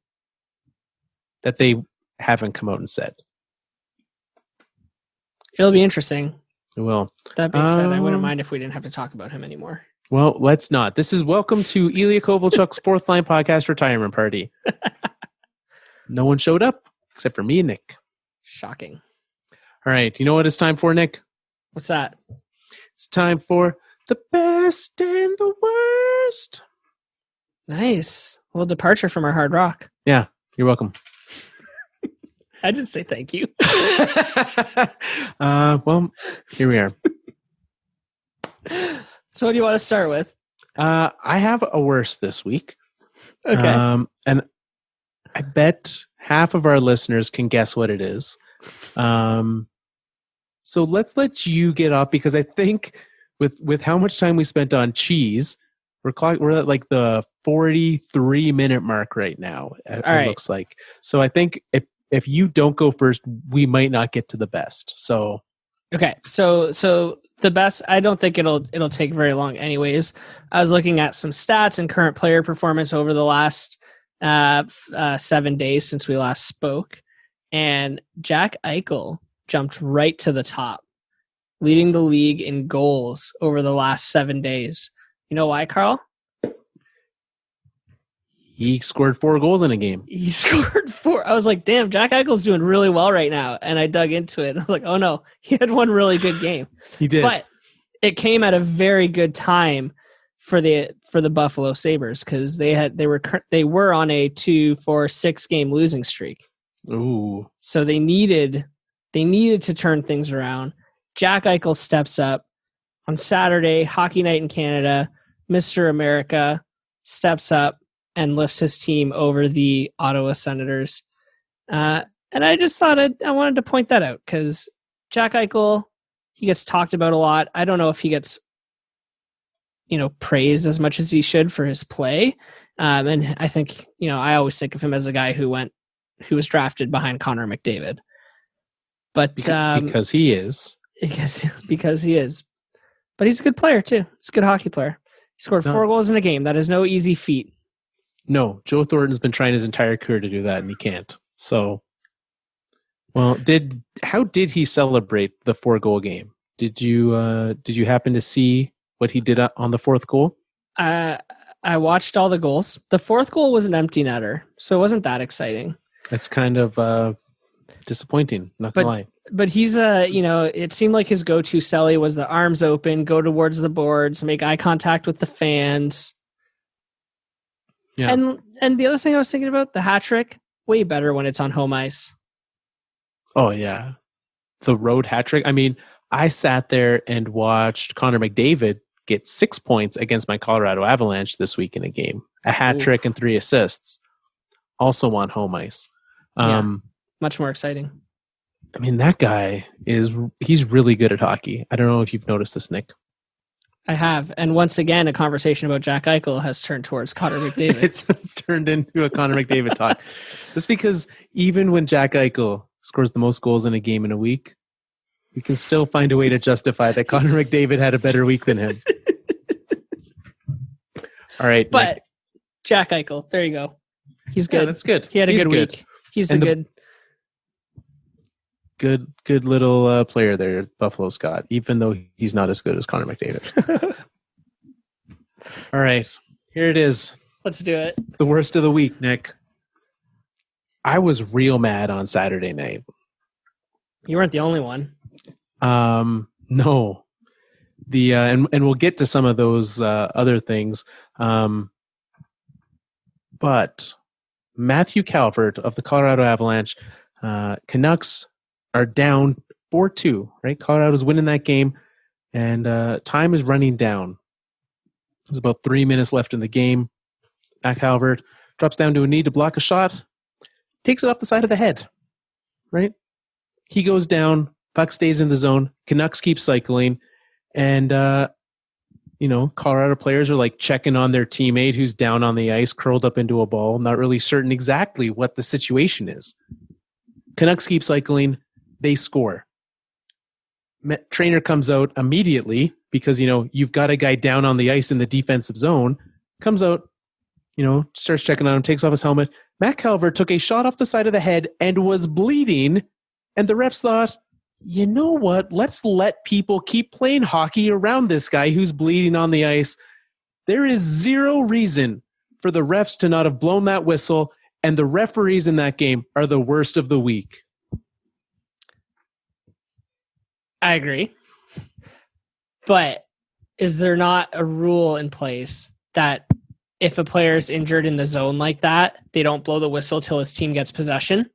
that they haven't come out and said. It'll be interesting. It will. That being said, I wouldn't mind if we didn't have to talk about him anymore. Well, let's not. This is welcome to Ilya Kovalchuk's Fourth Line Podcast retirement party. No one showed up except for me and Nick. Shocking. All right. You know what it's time for, Nick? What's that? It's time for the best and the worst. Nice. A little departure from our hard rock. Yeah. You're welcome. I didn't say thank you. Well, here we are. So what do you want to start with? I have a worst this week. Okay. And I bet half of our listeners can guess what it is. So let's let you get off because I think with how much time we spent on cheese, we're at the 43-minute mark right now. Looks like. So I think if you don't go first, we might not get to the best. So okay. So the best, I don't think it'll take very long anyways. I was looking at some stats and current player performance over the last 7 days since we last spoke. And Jack Eichel jumped right to the top, leading the league in goals over the last 7 days. You know why, Carl? He scored 4 goals in a game. He scored 4. I was like, damn, Jack Eichel's doing really well right now. And I dug into it. And I was like, oh no, he had one really good game. He did. But it came at a very good time for the Buffalo Sabres because they were on a 2-4-6 game losing streak. Ooh. So they needed to turn things around. Jack Eichel steps up on Saturday, Hockey Night in Canada. Mr. America steps up and lifts his team over the Ottawa Senators. And I just thought I wanted to point that out because Jack Eichel, he gets talked about a lot. I don't know if he gets, praised as much as he should for his play. And I think, I always think of him as a guy who was drafted behind Connor McDavid. But because he is. Because he is. But he's a good player, too. He's a good hockey player. He scored 4 goals in a game. That is no easy feat. No, Joe Thornton's been trying his entire career to do that, and he can't. So, well, how did he celebrate the 4-goal game? Did you happen to see what he did on the 4th goal? I watched all the goals. The 4th goal was an empty netter, so it wasn't that exciting. That's kind of disappointing, not gonna lie. But he's it seemed like his go-to celly was the arms open, go towards the boards, make eye contact with the fans. Yeah. And the other thing I was thinking about, the hat trick, way better when it's on home ice. Oh yeah. The road hat trick. I mean, I sat there and watched Connor McDavid get 6 points against my Colorado Avalanche this week in a game. A hat trick and 3 assists. Also on home ice. Much more exciting. I mean, that guy he's really good at hockey. I don't know if you've noticed this, Nick. I have. And once again, a conversation about Jack Eichel has turned towards Connor McDavid. It's turned into a Connor McDavid talk. That's because even when Jack Eichel scores the most goals in a game in a week, we can still find a way to justify that Connor McDavid had a better week than him. All right. But Nick. Jack Eichel, there you go. He's good. Yeah, that's good. He had a good week. He's good little player there, Buffalo's got, even though he's not as good as Connor McDavid. All right, here it is. Let's do it. The worst of the week, Nick. I was real mad on Saturday night. You weren't the only one. No. And we'll get to some of those other things. But Matthew Calvert of the Colorado Avalanche, Canucks are down 4-2, right? Colorado's winning that game, and time is running down. There's about 3 minutes left in the game. Matt Calvert drops down to a knee to block a shot, takes it off the side of the head, right? He goes down, puck stays in the zone, Canucks keep cycling, and Colorado players are like checking on their teammate who's down on the ice, curled up into a ball, not really certain exactly what the situation is. Canucks keep cycling. They score. Trainer comes out immediately because, you've got a guy down on the ice in the defensive zone. Comes out, starts checking on him, takes off his helmet. Matt Calvert took a shot off the side of the head and was bleeding. And the refs thought, you know what? Let's let people keep playing hockey around this guy who's bleeding on the ice. There is zero reason for the refs to not have blown that whistle, and the referees in that game are the worst of the week. I agree. But is there not a rule in place that if a player is injured in the zone like that, they don't blow the whistle till his team gets possession?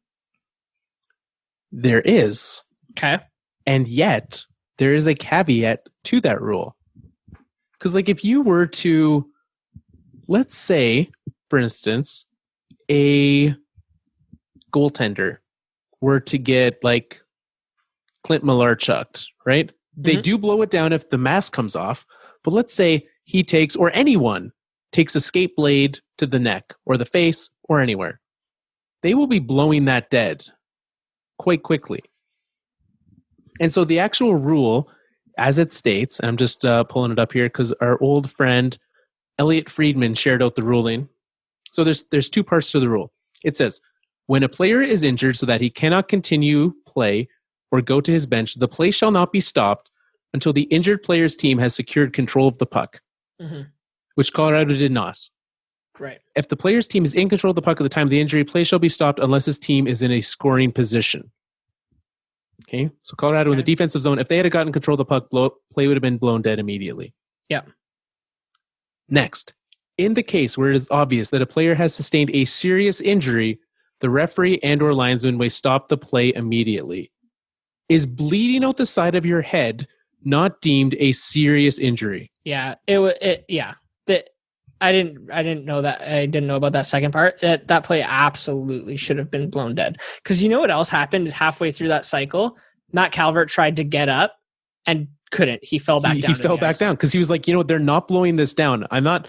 There is. Okay. And yet, there is a caveat to that rule. Because, if you were to, let's say, for instance, a goaltender were to get, Clint Malarchuk, right? They do blow it down if the mask comes off. But let's say he takes, or anyone takes a skate blade to the neck or the face or anywhere. They will be blowing that dead quite quickly. And so the actual rule, as it states, and I'm just pulling it up here because our old friend Elliot Friedman shared out the ruling. So there's 2 parts to the rule. It says, when a player is injured so that he cannot continue play or go to his bench, the play shall not be stopped until the injured player's team has secured control of the puck, which Colorado did not. Right. If the player's team is in control of the puck at the time of the injury, play shall be stopped unless his team is in a scoring position. Okay, so Colorado in the defensive zone, if they had gotten control of the puck, play would have been blown dead immediately. Yeah. Next, in the case where it is obvious that a player has sustained a serious injury, the referee and or linesman may stop the play immediately. Is bleeding out the side of your head not deemed a serious injury? Yeah, I didn't know that. I didn't know about that second part. That play absolutely should have been blown dead. Because you know what else happened halfway through that cycle? Matt Calvert tried to get up and couldn't. He fell back down. He fell back down because he was like, they're not blowing this down. I'm not,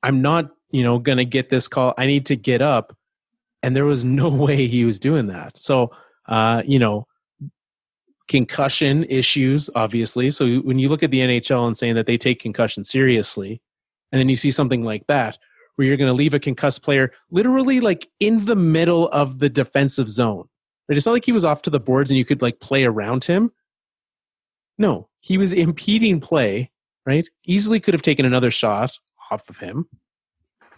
going to get this call. I need to get up. And there was no way he was doing that. So, concussion issues, obviously. So when you look at the NHL and saying that they take concussion seriously, and then you see something like that, where you're going to leave a concussed player literally like in the middle of the defensive zone. Right? It's not like he was off to the boards and you could like play around him. No, he was impeding play, right? Easily could have taken another shot off of him.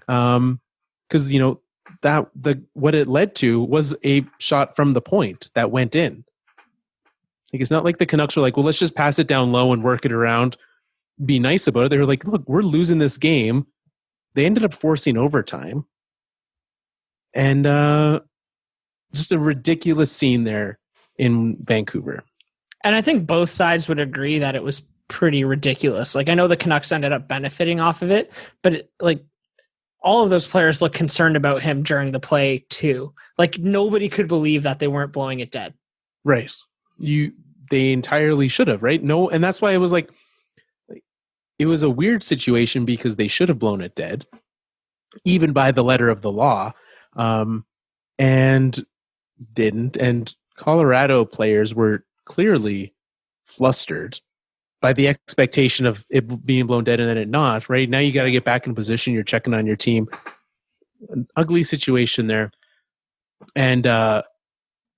Because, you know, what it led to was a shot from the point that went in. Like, it's not like the Canucks were like, well, let's just pass it down low and work it around, be nice about it. They were like, look, we're losing this game. They ended up forcing overtime. And just a ridiculous scene there in Vancouver. And I think both sides would agree that it was pretty ridiculous. Like, I know the Canucks ended up benefiting off of it, but all of those players look concerned about him during the play too. Like, nobody could believe that they weren't blowing it dead. Right. They entirely should have, right? No, and that's why it was like it was a weird situation because they should have blown it dead, even by the letter of the law, and didn't. And Colorado players were clearly flustered by the expectation of it being blown dead and then it not, right? Now you got to get back in position. You're checking on your team. An ugly situation there. And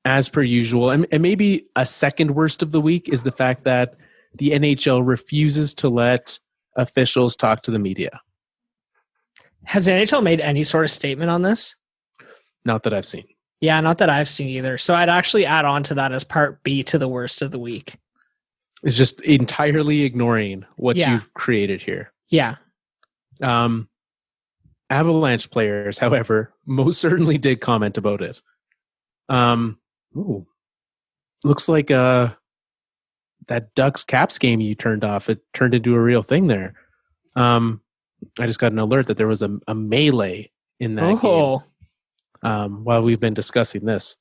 as per usual, and maybe a second worst of the week is the fact that the NHL refuses to let officials talk to the media. Has the NHL made any sort of statement on this? Not that I've seen. Yeah, not that I've seen either. So I'd actually add on to that as part B to the worst of the week. It's just entirely ignoring what you've created here. Yeah. Avalanche players, however, most certainly did comment about it. Looks like that Ducks Caps game you turned off, it turned into a real thing there. I just got an alert that there was a melee in that game while we've been discussing this.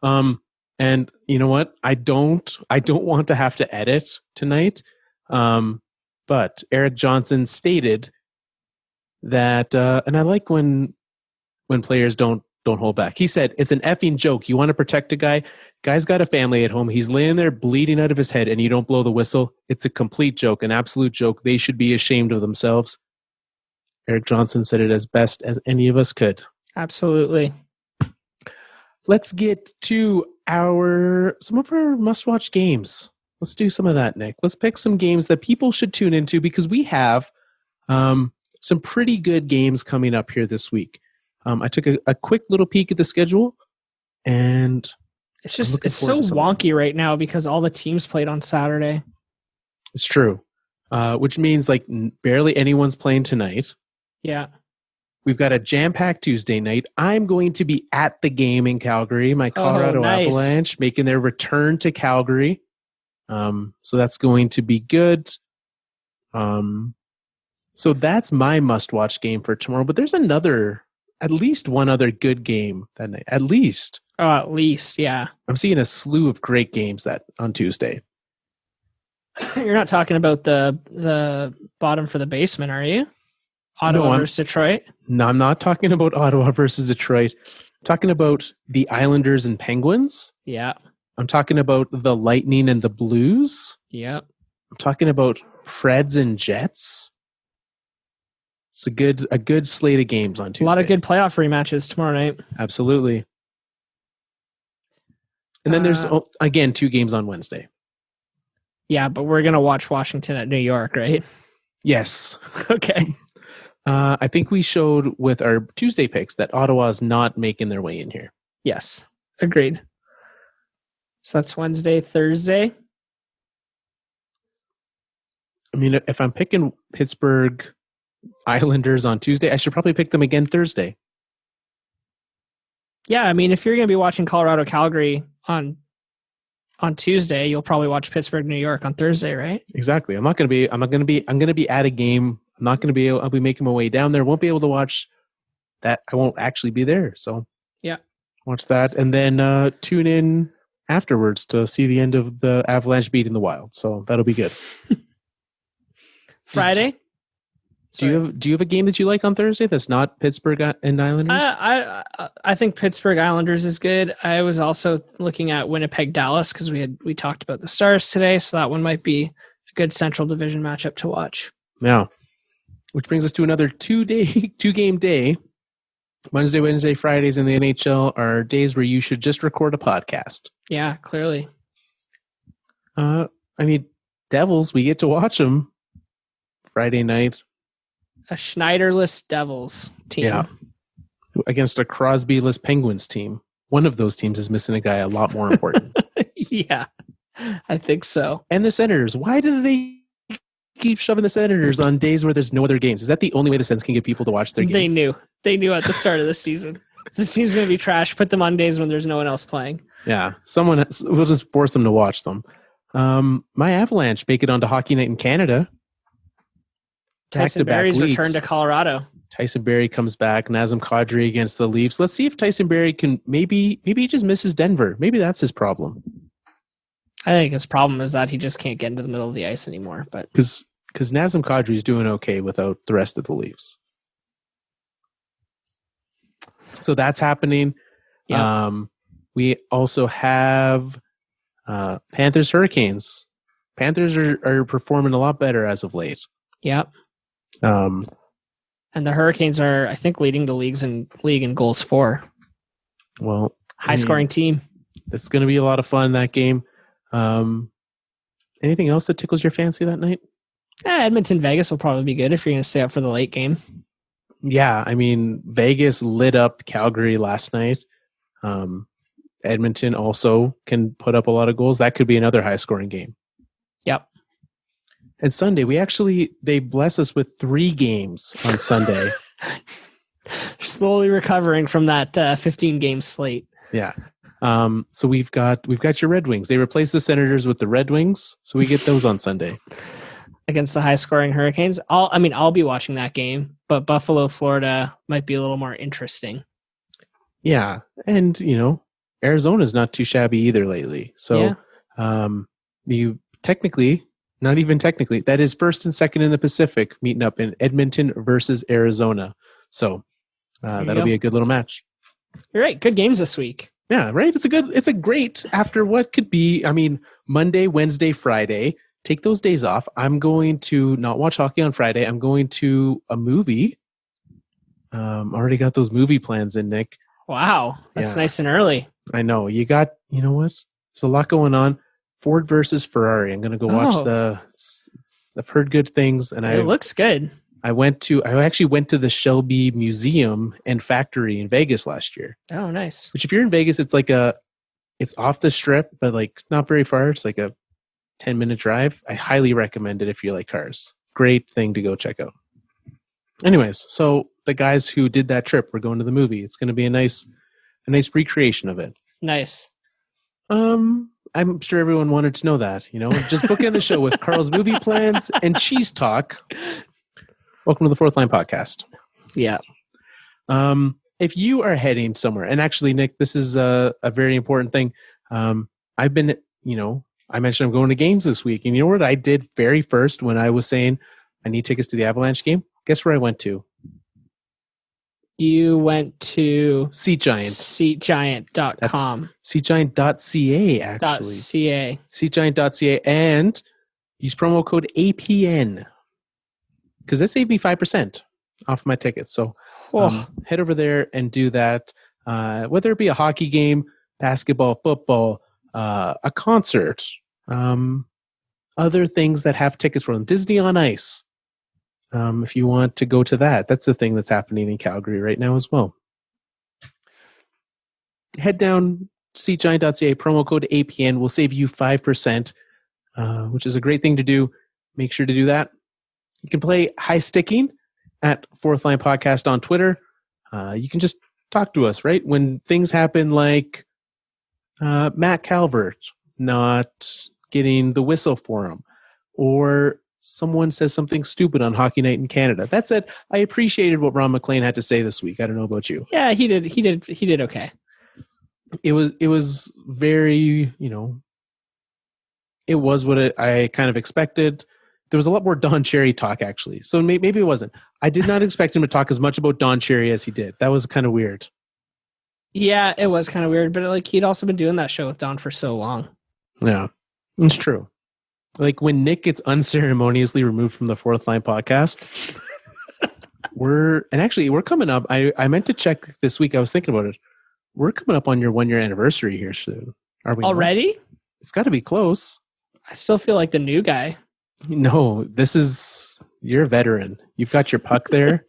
And you know what? I don't want to have to edit tonight. But Eric Johnson stated that, and I like when players don't hold back. He said, it's an effing joke. You want to protect a guy? Guy's got a family at home. He's laying there bleeding out of his head and you don't blow the whistle. It's a complete joke, an absolute joke. They should be ashamed of themselves. Eric Johnson said it as best as any of us could. Absolutely. Let's get to some of our must-watch games. Let's do some of that, Nick. Let's pick some games that people should tune into because we have some pretty good games coming up here this week. I took a quick little peek at the schedule, and it's so wonky right now because all the teams played on Saturday. It's true, which means like barely anyone's playing tonight. Yeah. We've got a jam-packed Tuesday night. I'm going to be at the game in Calgary. My Colorado Avalanche making their return to Calgary. So that's going to be good. So that's my must-watch game for tomorrow. But there's at least one other good game that night. At least. Oh, at least, yeah. I'm seeing a slew of great games on Tuesday. You're not talking about the bottom for the basement, are you? Ottawa versus Detroit? No, I'm not talking about Ottawa versus Detroit. I'm talking about the Islanders and Penguins. Yeah. I'm talking about the Lightning and the Blues. Yeah. I'm talking about Preds and Jets. It's a good slate of games on Tuesday. A lot of good playoff rematches tomorrow night. Absolutely. And then there's, again, 2 games on Wednesday. Yeah, but we're going to watch Washington at New York, right? Yes. Okay. I think we showed with our Tuesday picks that Ottawa's not making their way in here. Yes. Agreed. So that's Wednesday, Thursday. I mean, if I'm picking Pittsburgh Islanders on Tuesday, I should probably pick them again Thursday. Yeah, I mean, if you're going to be watching Colorado Calgary on Tuesday, you'll probably watch Pittsburgh New York on Thursday, right? Exactly. I'm going to be at a game. I'm not going to I'll be making my way down there. Won't be able to watch that. I won't actually be there. So yeah, watch that and then tune in afterwards to see the end of the Avalanche beating the Wild. So that'll be good. Friday? Do you have a game that you like on Thursday that's not Pittsburgh and Islanders? I think Pittsburgh Islanders is good. I was also looking at Winnipeg Dallas because we talked about the Stars today, so that one might be a good Central Division matchup to watch. Yeah. Which brings us to another two-game day. Wednesday, Fridays in the NHL are days where you should just record a podcast. Yeah, clearly. Devils, we get to watch them Friday night. A Schneiderless Devils team. Yeah. Against a Crosby-less Penguins team. One of those teams is missing a guy a lot more important. Yeah, I think so. And the Senators. Why do they keep shoving the Senators on days where there's no other games? Is that the only way the Sens can get people to watch their games? They knew at the start of the season. This team's going to be trash. Put them on days when there's no one else playing. Yeah, we'll just force them to watch them. My Avalanche make it onto Hockey Night in Canada. Tyson Barrie's return to Colorado. Tyson Barrie comes back. Nazem Kadri against the Leafs. Let's see if Tyson Barrie can maybe he just misses Denver. Maybe that's his problem. I think his problem is that he just can't get into the middle of the ice anymore. But because Nazem Kadri is doing okay without the rest of the Leafs. So that's happening. Yeah. We also have Panthers Hurricanes. Panthers are performing a lot better as of late. Yep. And the Hurricanes are, I think, leading the league in goals for. Well, high scoring team. It's going to be a lot of fun, that game. Anything else that tickles your fancy that night? Edmonton Vegas will probably be good if you're going to stay up for the late game. Yeah, Vegas lit up Calgary last night. Edmonton also can put up a lot of goals. That could be another high scoring game. Yep. And Sunday, they bless us with 3 games on Sunday. Slowly recovering from that 15-game slate. Yeah. So we've got your Red Wings. They replaced the Senators with the Red Wings, so we get those on Sunday against the high-scoring Hurricanes. I'll be watching that game, but Buffalo, Florida might be a little more interesting. Yeah, and Arizona's not too shabby either lately. So you technically. Not even technically. That is first and second in the Pacific meeting up in Edmonton versus Arizona. So that'll be a good little match. You're right. Good games this week. Yeah, right. It's a great after what could be. Monday, Wednesday, Friday. Take those days off. I'm going to not watch hockey on Friday. I'm going to a movie. Already got those movie plans in, Nick. Wow, that's nice and early. I know. You got. You know what? There's a lot going on. Ford versus Ferrari. I'm going to go watch I've heard good things, and it looks good. I actually went to the Shelby Museum and Factory in Vegas last year. Oh, nice. Which if you're in Vegas, it's off the strip, but not very far. It's like a 10-minute drive. I highly recommend it if you like cars. Great thing to go check out. Anyways, so the guys who did that trip were going to the movie. It's going to be a nice recreation of it. Nice. I'm sure everyone wanted to know that, just book in the show with Carl's movie plans and cheese talk. Welcome to the Fourth Line Podcast. Yeah. If you are heading somewhere, and actually, Nick, this is a very important thing. I've been, I mentioned I'm going to games this week, and you know what I did very first when I was saying I need tickets to the Avalanche game? Guess where I went to? You went to SeatGiant. SeatGiant.com. SeatGiant.ca, actually. .ca. SeatGiant.ca, and use promo code APN because that saved me 5% off my tickets. So head over there and do that. Whether it be a hockey game, basketball, football, a concert, other things that have tickets for them. Disney on Ice. If you want to go to that, that's the thing that's happening in Calgary right now as well. Head down SeatGiant.ca, promo code APN will save you 5%, which is a great thing to do. Make sure to do that. You can play High Sticking at Fourth Line Podcast on Twitter. You can just talk to us, right? When things happen like Matt Calvert not getting the whistle for him, or someone says something stupid on Hockey Night in Canada. That said, I appreciated what Ron McLean had to say this week. I don't know about you. Yeah, he did okay. It was very, it was what I kind of expected. there was a lot more Don Cherry talk, actually. So maybe it wasn't. I did not expect him to talk as much about Don Cherry as he did. That was kind of weird. Yeah, it was kind of weird, but like he'd also been doing that show with Don for so long. Yeah, it's true. Like when Nick gets unceremoniously removed from the Fourth Line podcast, we're coming up. I meant to check this week. I was thinking about it. We're coming up on your 1 year anniversary here soon. Are we already? Not? It's got to be close. I still feel like the new guy. No, you're a veteran. You've got your puck there.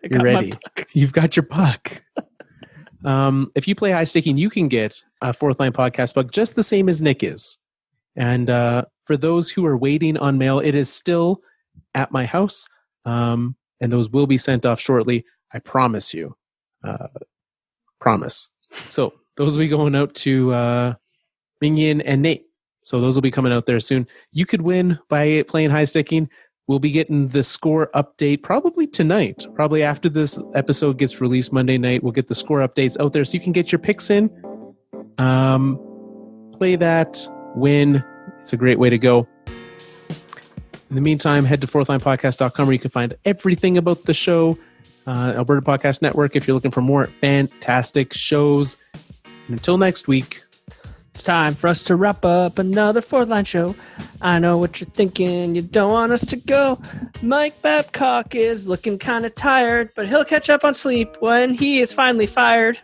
You're ready. You've got your puck. If you play high sticking, you can get a Fourth Line podcast puck just the same as Nick is. And for those who are waiting on mail, it is still at my house. And those will be sent off shortly. I promise you. Promise. So those will be going out to Mingyan and Nate. So those will be coming out there soon. You could win by playing high sticking. We'll be getting the score update probably tonight. Probably after this episode gets released Monday night, we'll get the score updates out there so you can get your picks in. Play that, win. It's a great way to go. In the meantime, head to fourthlinepodcast.com where you can find everything about the show. Alberta Podcast Network if you're looking for more fantastic shows. And until next week, it's time for us to wrap up another Fourth Line show. I know what you're thinking. You don't want us to go. Mike Babcock is looking kind of tired, but he'll catch up on sleep when he is finally fired.